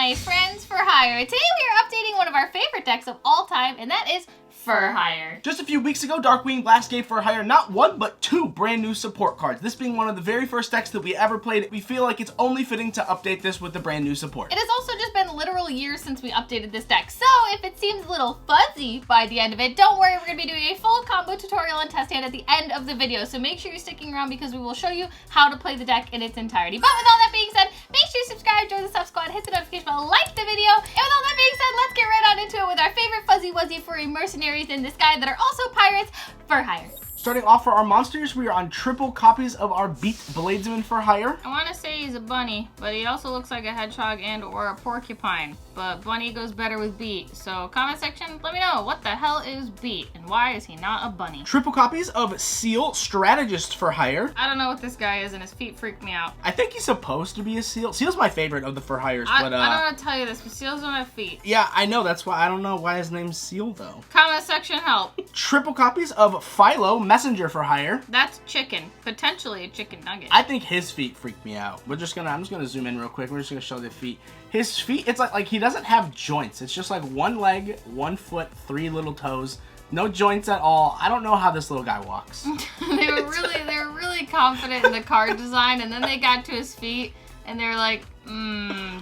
my friends for hire. Today we are updating one of our favorite decks of all time, and that is For Hire. Just a few weeks ago, Darkwing Blast gave For Hire not one, but two brand new support cards. This being one of the very first decks that we ever played, we feel like it's only fitting to update this with the brand new support. It has also just been literal years since we updated this deck, so if it seems a little fuzzy by the end of it, don't worry, we're going to be doing a full combo tutorial and test hand at the end of the video, so make sure you're sticking around because we will show you how to play the deck in its entirety. But with all that being said, make sure you subscribe, join the sub squad, hit the notification bell, like the video, and with all that being said, let's get right on into it with our favorite fuzzy wuzzy furry mercenaries in this guide that are also pirates for hire. Starting off for our monsters, we are on triple copies of our Beat Bladesman for Hire. I want to say he's a bunny, but he also looks like a hedgehog and or a porcupine. But bunny goes better with Beat. So comment section, let me know what the hell is Beat and why is he not a bunny? Triple copies of Seal Strategist for Hire. I don't know what this guy is and his feet freak me out. I think he's supposed to be a Seal. Seal's my favorite of the for hires, but I don't want to tell you this, but Seals don't have feet. Yeah, I know. That's why I don't know why his name's Seal though. Comment section help. Triple copies of Philo Messenger for Hire. That's chicken. Potentially a chicken nugget. I think his feet freak me out. I'm just gonna zoom in real quick. We're just gonna show the feet. His feet, it's like he doesn't have joints. It's just like one leg, 1 foot, 3 little toes. No joints at all. I don't know how this little guy walks. they were really confident in the card design, and then they got to his feet and they're like,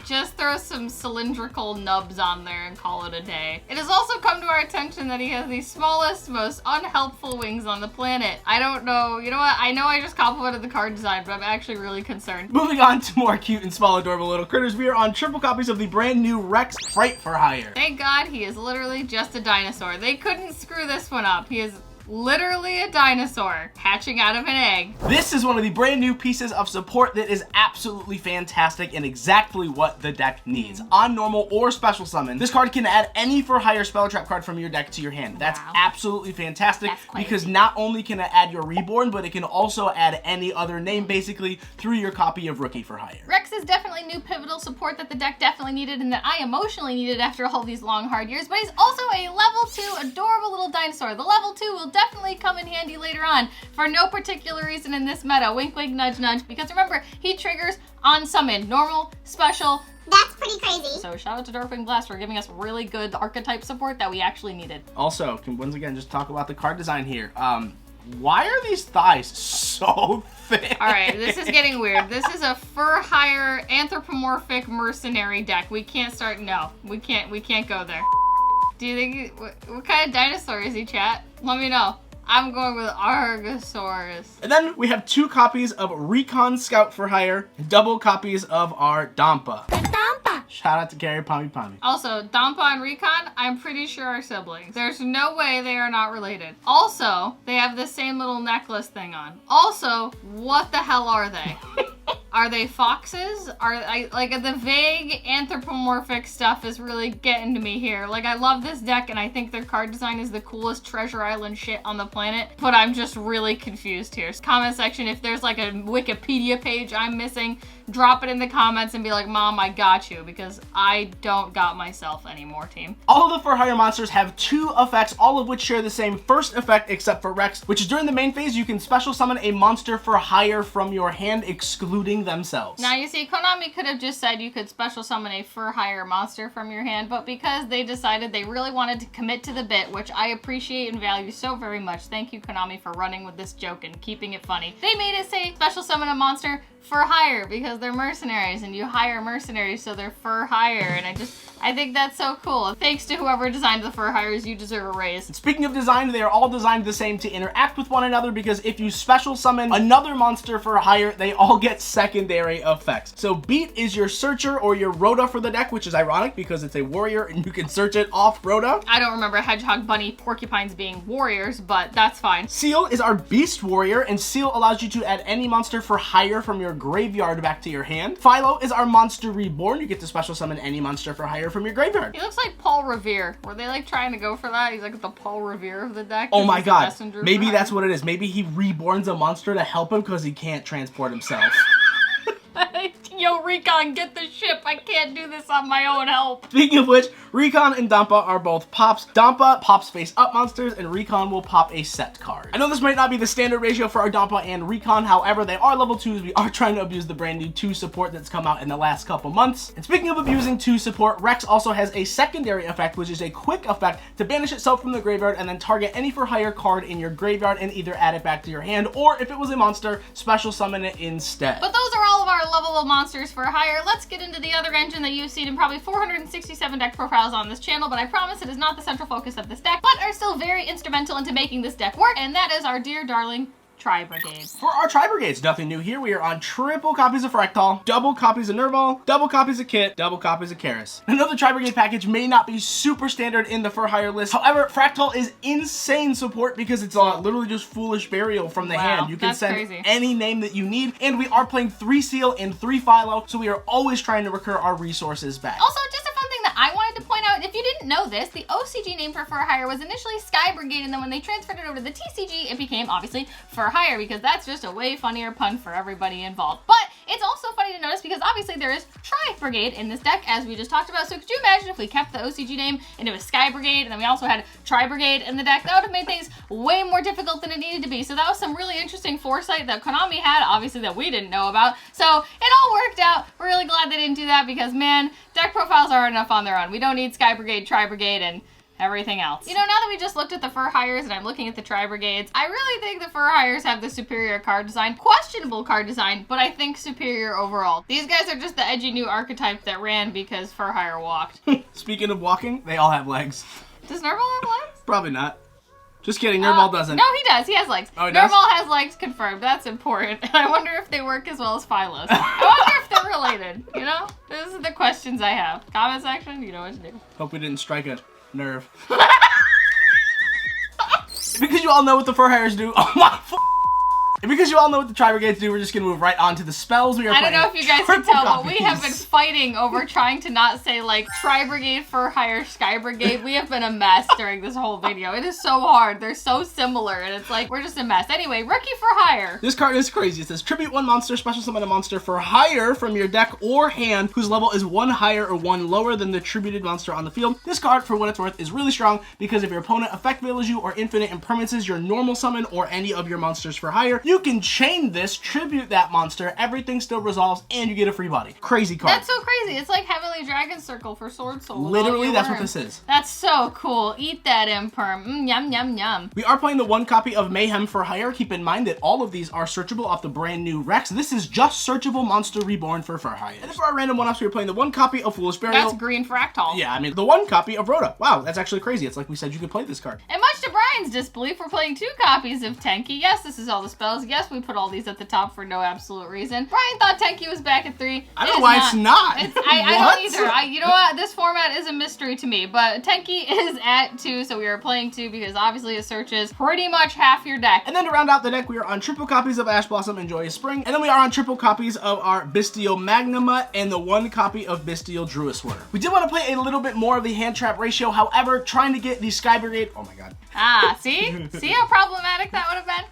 just throw some cylindrical nubs on there and call it a day. It has also come to our attention that he has the smallest, most unhelpful wings on the planet. I don't know. You know what? I know I just complimented the card design, but I'm actually really concerned. Moving on to more cute and small, adorable little critters, we are on triple copies of the brand new Rex Fright for Hire. Thank God he is literally just a dinosaur. They couldn't screw this one up. He is literally a dinosaur hatching out of an egg. This is one of the brand new pieces of support that is absolutely fantastic and exactly what the deck needs. On normal or special summon, this card can add any for hire spell trap card from your deck to your hand. That's absolutely fantastic because not only can it add your reborn, but it can also add any other name basically through your copy of Rookie for Hire. Rex is definitely new pivotal support that the deck definitely needed and that I emotionally needed after all these long hard years, but he's also a level 2 adorable little dinosaur. The level 2 will definitely come in handy later on for no particular reason in this meta. Wink, wink, nudge, nudge. Because remember, he triggers on summon. Normal, special. That's pretty crazy. So shout out to Darkwing Blast for giving us really good archetype support that we actually needed. Also, can once again just talk about the card design here. Why are these thighs so thick? All right, this is getting weird. This is a for hire anthropomorphic mercenary deck. We can't start. No, we can't go there. Do you think what kind of dinosaur is he, chat? Let me know. I'm going with Argosaurus. And then we have 2 copies of Recon Scout for Hire, and double copies of our Dampa. Shout out to Gary Pommy Pommy. Also, Dampa and Recon, I'm pretty sure are siblings. There's no way they are not related. Also, they have the same little necklace thing on. Also, what the hell are they? Are they foxes? Like the vague anthropomorphic stuff is really getting to me here. Like I love this deck and I think their card design is the coolest Treasure Island shit on the planet, but I'm just really confused here. Comment section, if there's like a Wikipedia page I'm missing, drop it in the comments and be like, Mom, I got you, because I don't got myself anymore, team. All of the For Hire monsters have 2 effects, all of which share the same first effect except for Rex, which is during the main phase, you can special summon a monster for hire from your hand, excluding themselves. Now you see, Konami could have just said you could special summon a for hire monster from your hand, but because they decided they really wanted to commit to the bit, which I appreciate and value so very much, thank you Konami for running with this joke and keeping it funny. They made it say special summon a monster for hire because they're mercenaries and you hire mercenaries so they're for hire, and I think that's so cool. Thanks to whoever designed the for hires, you deserve a raise. Speaking of design, they are all designed the same to interact with one another because if you special summon another monster for hire, they all get secondary effects. So Beat is your searcher or your Rhoda for the deck, which is ironic because it's a warrior and you can search it off Rhoda. I don't remember hedgehog, bunny, porcupines being warriors, but that's fine. Seal is our beast warrior, and Seal allows you to add any monster for hire from your graveyard back to your hand. Philo is our monster reborn. You get to special summon any monster for hire from your graveyard. He looks like Paul Revere. Were they like trying to go for that? He's like the Paul Revere of the deck. Oh my god, maybe that's what it is. Maybe he reborns a monster to help him because he can't transport himself. Yo, Recon, get the ship. I can't do this on my own help. Speaking of which, Recon and Dampa are both pops. Dampa pops face-up monsters, and Recon will pop a set card. I know this might not be the standard ratio for our Dampa and Recon, however, they are level 2s. We are trying to abuse the brand new 2 support that's come out in the last couple months. And speaking of abusing 2 support, Rex also has a secondary effect, which is a quick effect to banish itself from the graveyard and then target any for hire card in your graveyard and either add it back to your hand, or if it was a monster, special summon it instead. But those are all of our levelable monsters for hire. Let's get into the other engine that you've seen in probably 467 deck profiles on this channel, but I promise it is not the central focus of this deck, but are still very instrumental into making this deck work, and that is our dear darling Tri-Brigade. For our Tri-Brigades, nothing new here. We are on triple copies of Fractal, double copies of Nerval, double copies of Kit, double copies of Karis. I know the Tri-Brigade package may not be super standard in the for hire list. However, Fractal is insane support because it's literally just Foolish Burial from the hand. You can send any name that you need, and we are playing 3 Seal and 3 Philo, so we are always trying to recur our resources back. Also, just a fun thing that I wanted to point out, if you didn't know this, the OCG name for hire was initially Sky Brigade, and then when they transferred it over to the TCG, it became obviously for hire, because that's just a way funnier pun for everybody involved. But it's also funny to notice because obviously there is Tri-Brigade in this deck, as we just talked about. So could you imagine if we kept the OCG name and it was Sky Brigade, and then we also had Tri-Brigade in the deck? That would have made things way more difficult than it needed to be. So that was some really interesting foresight that Konami had, obviously, that we didn't know about. So it all worked out. We're really glad they didn't do that because, man, deck profiles are enough on their own. We don't need Sky Brigade, Tri-Brigade, and everything else. You know, now that we just looked at the for hires and I'm looking at the Tri-Brigades, I really think the for hires have the superior card design. Questionable card design, but I think superior overall. These guys are just the edgy new archetype that ran because for hire walked. Speaking of walking, they all have legs. Does Nerval have legs? Probably not. Just kidding, Nerval doesn't. No, he does. He has legs. Oh, he does? Nerval has legs, confirmed. That's important. I wonder if they work as well as Philos. I wonder if they're related, you know? Those are the questions I have. Comment section, you know what to do. Hope we didn't strike a nerve. Because you all know what the for hires do. Oh my And because you all know what the Tri-Brigades do, we're just going to move right on to the spells. We are I don't know if you guys can tell, but we have been copies. fighting over trying to not say, like, Tri-Brigade, for hire, Sky Brigade. We have been a mess during this whole video. It is so hard. They're so similar, and it's like, we're just a mess. Anyway, Rookie for hire. This card is crazy. It says, tribute 1 monster, special summon a monster for hire from your deck or hand whose level is 1 higher or 1 lower than the tributed monster on the field. This card, for what it's worth, is really strong because if your opponent effect veils you or infinite impermanences your normal summon or any of your monsters for hire, you can chain this, tribute that monster, everything still resolves, and you get a free body. Crazy card. That's so crazy. It's like Heavenly Dragon Circle for Sword Soul. Literally, that's what this is. That's so cool. Eat that, Imperm. Yum, yum, yum. We are playing the 1 copy of Mayhem for hire. Keep in mind that all of these are searchable off the brand new Rex. This is just searchable Monster Reborn for hire. And for our random one-offs, we are playing the 1 copy of Foolish Burial. That's green Fractal. Yeah, I mean, the 1 copy of Rhoda. Wow, that's actually crazy. It's like we said you could play this card. And much to Brian's disbelief, we're playing 2 copies of Tenki. Yes, this is all the spells. Yes, we put all these at the top for no absolute reason. Brian thought Tenki was back at 3. I don't know why it's not. I don't either. You know what? This format is a mystery to me, but Tenki is at 2, so we are playing 2 because obviously it searches pretty much half your deck. And then to round out the deck, we are on triple copies of Ash Blossom and Joyous Spring, and then we are on triple copies of our Bestial Magnuma and the 1 copy of Bestial Druid Sweater. We did want to play a little bit more of the hand trap ratio, however, trying to get the Sky Brigade, oh my god. Ah, see? See how problematic that would have been?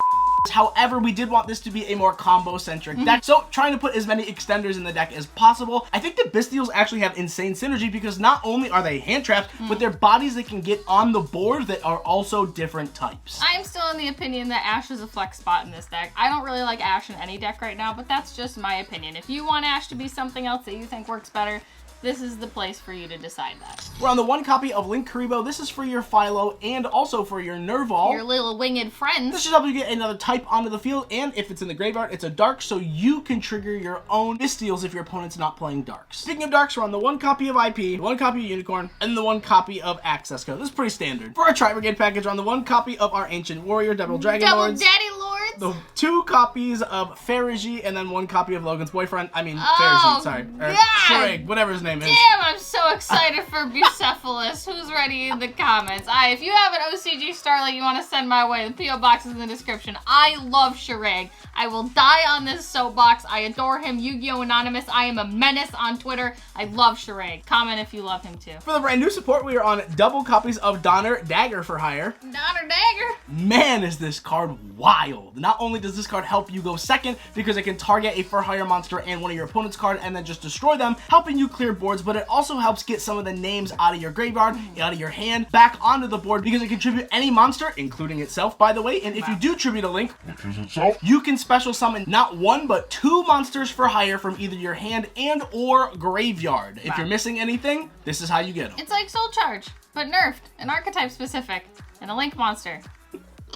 However, we did want this to be a more combo-centric deck, so trying to put as many extenders in the deck as possible. I think the Bestials actually have insane synergy because not only are they hand traps, but they're bodies that can get on the board that are also different types. I'm still in the opinion that Ash is a flex spot in this deck. I don't really like Ash in any deck right now, but that's just my opinion. If you want Ash to be something else that you think works better, this is the place for you to decide that. We're on the 1 copy of Link Karibo. This is for your Philo and also for your Nerval. Your little winged friends. This should help you get another type onto the field, and if it's in the graveyard, it's a dark, so you can trigger your own Bestials if your opponent's not playing darks. Speaking of darks, we're on the 1 copy of IP, 1 copy of Unicorn, and the 1 copy of Access Code. This is pretty standard. For our Tri-Brigade package, we're on the 1 copy of our Ancient Warrior, Double Dragon Lords. Double Daddy Lords. The 2 copies of Ferigi, and then 1 copy of Logan's boyfriend. I mean, Oh, Ferigi, sorry. Or God. Shrig, whatever his name name is. Damn, I'm so excited for Bucephalus. Who's ready in the comments? If you have an OCG Starlight you want to send my way, the P.O. box is in the description. I love Shirag. I will die on this soapbox. I adore him. Yu-Gi-Oh! Anonymous. I am a menace on Twitter. I love Shirag. Comment if you love him too. For the brand new support, we are on double copies of Donner Dagger for hire. Donner Dagger. Man, is this card wild. Not only does this card help you go second because it can target a for hire monster and one of your opponent's card and then just destroy them, helping you clear boards, but it also helps get some of the names out of your graveyard, out of your hand, back onto the board because it can tribute any monster, including itself, by the way. And if you do tribute a link, which is itself, you can special summon not one, but 2 monsters for hire from either your hand and or graveyard. If you're missing anything, this is how you get them. It's like Soul Charge, but nerfed and archetype specific, and a link monster.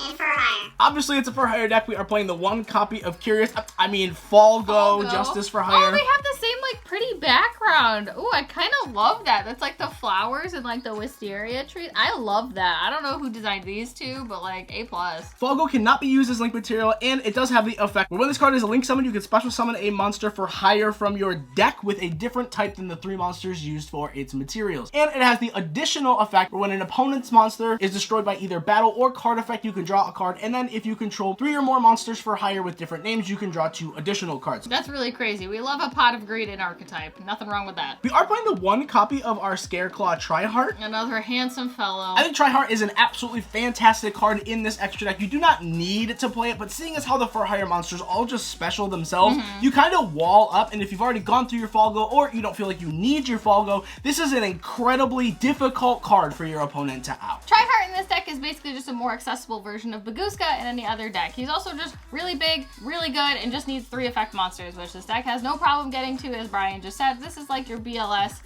And for hire. Obviously, it's a for hire deck. We are playing the 1 copy of Falgo, Justice for hire. Oh, they have the same, like, pretty background. Oh, I kind of love that. That's like the flowers and, like, the wisteria tree. I love that. I don't know who designed these two, but, like, A+. Falgo cannot be used as link material, and it does have the effect where when this card is a link summon, you can special summon a monster for hire from your deck with a different type than the 3 monsters used for its materials. And it has the additional effect where when an opponent's monster is destroyed by either battle or card effect, you can draw a card, and then if you control 3 or more monsters for hire with different names, you can draw 2 additional cards. That's really crazy. We love a pot of greed in archetype. Nothing wrong with that. We are playing the 1 copy of our Scareclaw Tri-Heart. Another handsome fellow. I think Tri-Heart is an absolutely fantastic card in this extra deck. You do not need to play it, but seeing as how the for hire monsters all just special themselves, you kind of wall up, and if you've already gone through your Falgo or you don't feel like you need your Falgo, this is an incredibly difficult card for your opponent to out. Tri-Heart in this deck is basically just a more accessible version of Baguska in any other deck. He's also just really big, really good, and just needs 3 effect monsters, which this deck has no problem getting to, as Brian just said. This is like your BLS,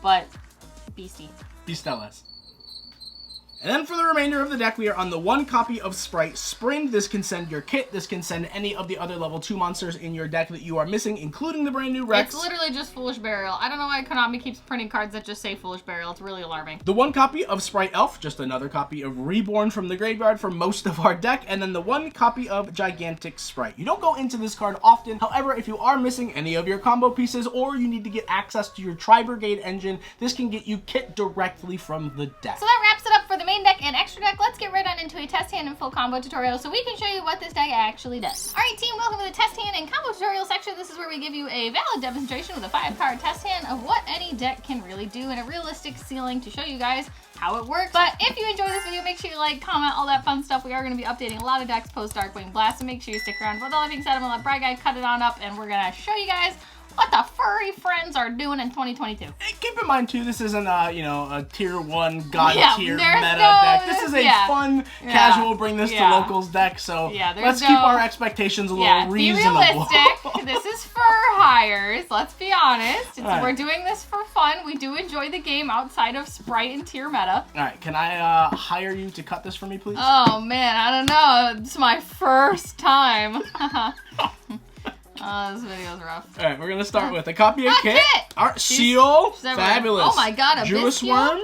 but beastie. Beastelless. And then for the remainder of the deck, we are on the 1 copy of Sprite Spring. This can send your kit. This can send any of the other level 2 monsters in your deck that you are missing, including the brand new Rex. It's literally just Foolish Burial. I don't know why Konami keeps printing cards that just say Foolish Burial. It's really alarming. The 1 copy of Sprite Elf, just another copy of Reborn from the graveyard for most of our deck, and then the 1 copy of Gigantic Sprite. You don't go into this card often. However, if you are missing any of your combo pieces or you need to get access to your Tri-Brigade engine, this can get you kit directly from the deck. So that wraps it up for the main deck and extra deck. Let's get right on into a test hand and full combo tutorial so we can show you what this deck actually does. Alright team, welcome to the test hand and combo tutorial section. This is where we give you a valid demonstration with a 5-card test hand of what any deck can really do and a realistic ceiling to show you guys how it works. But if you enjoy this video, make sure you like, comment, all that fun stuff. We are going to be updating a lot of decks post Darkwing Blast, so make sure you stick around. With all that being said, I'm going to let Bri-Guy cut it on up and we're going to show you guys what the furry friends are doing in 2022. And keep in mind too, this isn't a tier 1 god tier meta deck. This is a fun, casual, bring this to locals deck. So let's keep our expectations a little reasonable. Be realistic. This is for hires. Let's be honest. We're doing this for fun. We do enjoy the game outside of Sprite and tier meta. All right, can I hire you to cut this for me, please? Oh man, I don't know. It's my first time. Oh, this video's rough. All right, we're gonna start with a copy of Kit, our Seal, fabulous. Oh my god, a Jewess Worm,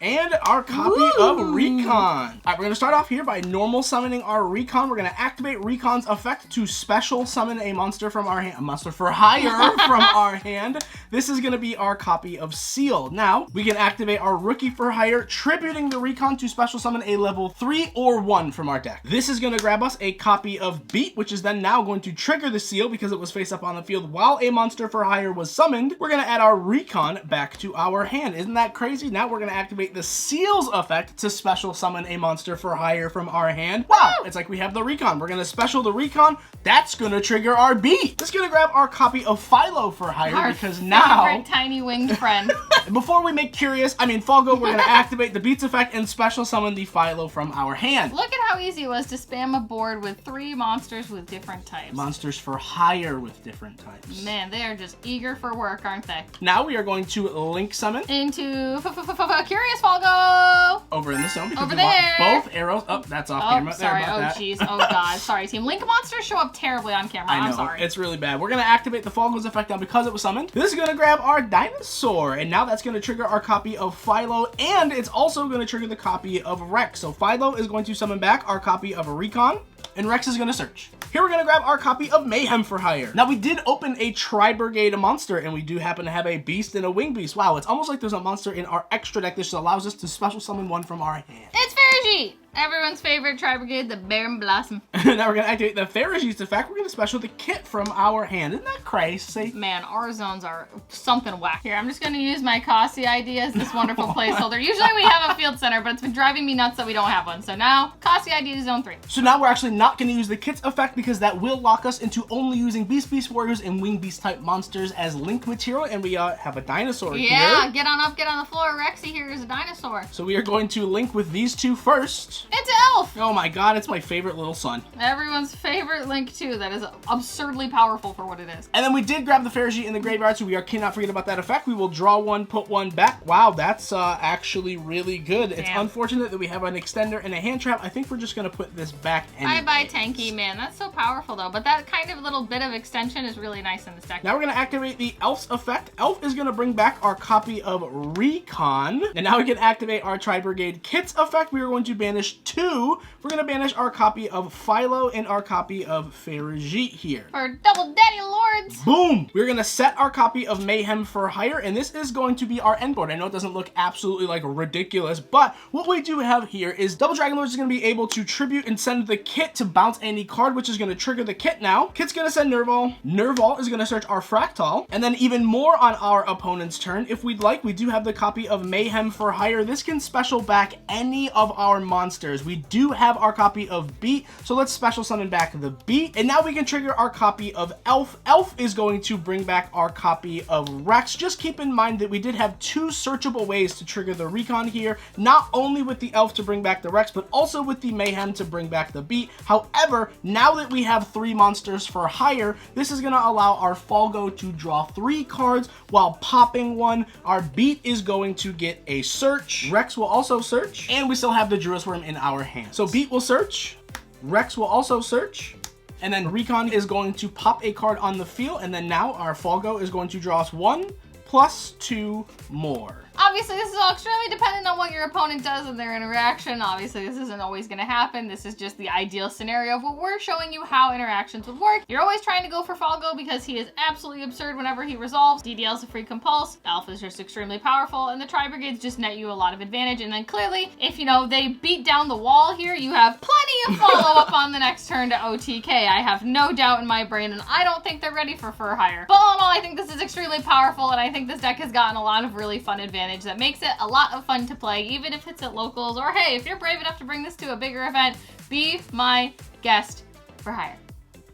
and our copy of Recon. All right, we're gonna start off here by normal summoning our Recon. We're gonna activate Recon's effect to special summon a monster from our hand, a monster for hire from our hand. This is gonna be our copy of Seal. Now, we can activate our Rookie for hire, tributing the Recon to special summon a level 3 or 1 from our deck. This is gonna grab us a copy of Beat, which is then now going to trigger the Seal because it was face up on the field while a monster for hire was summoned. We're gonna add our Recon back to our hand. Isn't that crazy? Now we're gonna activate the Seal's effect to special summon a monster for hire from our hand. Wow, it's like we have the Recon. We're gonna special the Recon. That's gonna trigger our Beat. This is gonna grab our copy of Philo for hire because now tiny winged friend. Before we make Falgo, we're gonna activate the Beats effect and special summon the Philo from our hand. Look at how easy it was to spam a board with 3 monsters with different types. Monsters for hire with different types. Man, they are just eager for work, aren't they? Now we are going to link summon into Curious Falgo. Over in the zone because over we there. want both arrows. Oh, that's off camera. Sorry. Oh, jeez. Oh, God. Sorry, team. Link monsters show up terribly on camera. I know. I'm sorry. It's really bad. We're going to activate the Falgo's effect now because it was summoned. This is going to grab our Dinosaur, and now that's going to trigger our copy of Philo, and it's also going to trigger the copy of Rex. So Philo is going to summon back our copy of Recon. and Rex is gonna search. Here we're gonna grab our copy of Mayhem for Hire. Now we did open a Tri-Brigade monster, and we do happen to have a beast and a wing beast. Wow, it's almost like there's a monster in our extra deck. This allows us to special summon one from our hand. It's Farigite! Everyone's favorite Tri-Brigade, the Baron Blossom. Now we're gonna activate the Farigite's effect. We're gonna special the kit from our hand. Isn't that crazy? Man, our zones are something whack. Here, I'm just gonna use my Kasi ID as this wonderful placeholder. Usually we have a field center, but it's been driving me nuts that we don't have one. So now, Kasi ID is zone 3. So now we're actually not gonna use the kit's effect because that will lock us into only using Beast Warriors and Wing Beast type monsters as link material, and we have a dinosaur here. Yeah, get on up, get on the floor. Rexy here is a dinosaur. So we are going to link with these two first. It's Elf! Oh my god, it's my favorite little son. Everyone's favorite link too. That is absurdly powerful for what it is. And then we did grab the Farigite in the graveyard, so we cannot forget about that effect. We will draw one, put one back. Wow, that's actually really good. Damn. It's unfortunate that we have an extender and a hand trap. I think we're just gonna put this back anyway. Bye-bye, Tanky, man. That's so powerful though, but that kind of little bit of extension is really nice in this deck. Now we're gonna activate the Elf's effect. Elf is gonna bring back our copy of Recon. And now we can activate our Tri-Brigade Kit's effect. We are going to banish 2. We're gonna banish our copy of Philo and our copy of Farigite here. For double daddy lords! Boom! We're gonna set our copy of Mayhem for Hire, and this is going to be our end board. I know it doesn't look absolutely like ridiculous, but what we do have here is Double Dragon Lords is gonna be able to tribute and send the kit to bounce any card, which is gonna trigger the kit now. Kit's gonna send Nerval. Nerval is gonna search our Fractal, and then even more on our opponent's turn. If we'd like, we do have the copy of Mayhem for Hire. This can special back any of our monsters. We do have our copy of Beat, so let's special summon back the Beat, and now we can trigger our copy of Elf. Elf is going to bring back our copy of Rex. Just keep in mind that we did have 2 searchable ways to trigger the Recon here, not only with the Elf to bring back the Rex, but also with the Mayhem to bring back the Beat. However, now that we have 3 monsters for hire, this is going to allow our Falgo to draw 3 cards while popping 1. Our Beat is going to get a search. Rex will also search, and we still have the Druid's Worm in our hands. So Beat will search, Rex will also search, and then Recon is going to pop a card on the field, and then now our Falgo is going to draw us 1 plus 2 more. Obviously, this is all extremely dependent on what your opponent does in their interaction. Obviously, this isn't always going to happen. This is just the ideal scenario of what we're showing you how interactions would work. You're always trying to go for Falgo because he is absolutely absurd whenever he resolves. DDL is a free compulse. Alpha is just extremely powerful, and the Tri-Brigades just net you a lot of advantage. And then clearly, if you know they beat down the wall here, you have plenty of follow-up on the next turn to OTK. I have no doubt in my brain, and I don't think they're ready for hire. But all in all, I think this is extremely powerful, and I think this deck has gotten a lot of really fun advantage that makes it a lot of fun to play, even if it's at locals, or hey, if you're brave enough to bring this to a bigger event, be my guest for hire.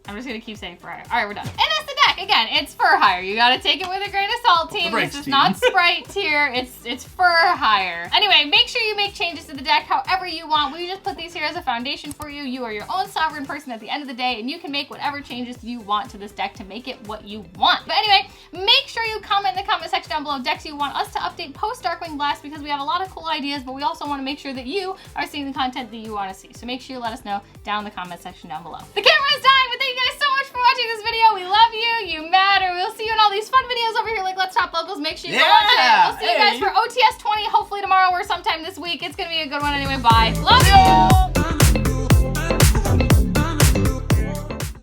I'm just gonna keep saying for hire. All right, we're done. And that's the deck. Again, it's for hire. You gotta take it with a grain of salt, team. This is not Sprite tier. It's for hire. Anyway, make sure you make changes to the deck however you want. We just put these here as a foundation for you. You are your own sovereign person at the end of the day, and you can make whatever changes you want to this deck to make it what you want. But anyway, make sure you comment in the comment section down below decks you want us to update post Darkwing Blast, because we have a lot of cool ideas, but we also want to make sure that you are seeing the content that you want to see. So make sure you let us know down in the comment section down below. The camera is dying, but thank you guys so much for watching this video. We love you. You matter. We'll see you in all these fun videos over here like Let's Talk Locals. Make sure you go watch it. We'll see you guys for OTS 20 hopefully tomorrow or sometime this week. It's going to be a good one anyway. Bye. Love you.